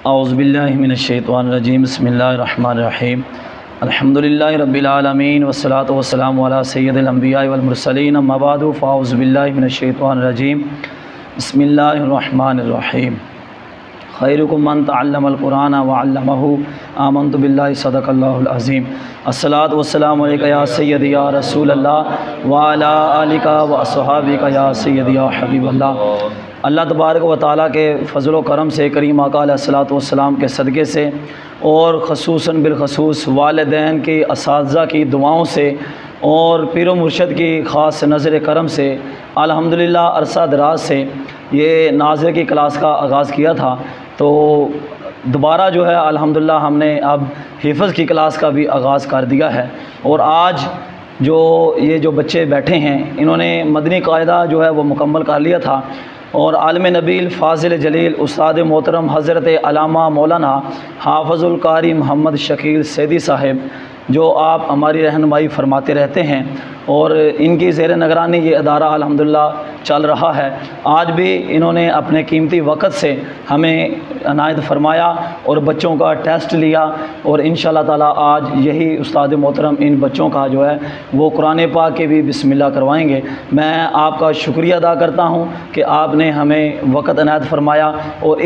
औज़ुबिल्लाहि मिनश्शैतानिर्रजीम बिस्मिल्लाहिर्रहमानिर्रहीम अल्हम्दुलिल्लाहि रब्बिल आलमीन वस्सलातु वस्सलामु अला सय्यिदिल अंबिया'i वल मुरसलीन अम्मा बअदु फ़अऊज़ुबिल्लाहि मिनश्शैतानिर्रजीम बिस्मिल्लाहिर्रहमानिर्रहीम खैरुकुम मन तअल्लमल कुरान व अल्लमहु आमन्तु बिल्लाहि सदक़ल्लाहुल अज़ीम अस्सलातु वस्सलामु अलैका या सय्यदी या रसूलल्लाह व अला आलिका व अस्हाबिका या सय्यदी या हबीबल्लाह। अल्लाह तबारक व तआला के फ़ज़ल व करम से करीम आका अलैहिस्सलातु वस्सलाम के सदक़े से और ख़ुसूसन बिलख़ुसूस वालिदैन की असातिज़ा की दुआओं से और पीर व मुर्शद की ख़ास नज़र करम से अल्हम्दुलिल्लाह अरसा दराज से ये नाज़िर की क्लास का आगाज़ किया था। तो दोबारा जो है अल्हम्दुलिल्लाह हमने अब हिफ़्ज़ की क्लास का भी आगाज़ कर दिया है। और आज ये जो बच्चे बैठे हैं इन्होंने मदनी कायदा जो है वो मुकम्मल कर लिया था और आलिम नबील फ़ाज़िल जलील उस्ताद मोहतरम हज़रत अल्लामा मौलाना हाफ़िज़ुल कारी मोहम्मद शकील सैदी साहिब जो आप हमारी रहनुमाई फरमाते रहते हैं और इनकी ज़ेर निगरानी ये अदारा अल्हम्दुलिल्लाह चल रहा है। आज भी इन्होंने अपने कीमती वक़्त से हमें अनायत फ़रमाया और बच्चों का टेस्ट लिया और इंशाअल्लाह ताला आज यही उस्ताद मोहतरम इन बच्चों का जो है वो कुरान पाक के भी बिस्मिल्लाह करवाएंगे। मैं आपका शुक्रिया अदा करता हूँ कि आपने हमें वक़्त अनायत फ़रमाया और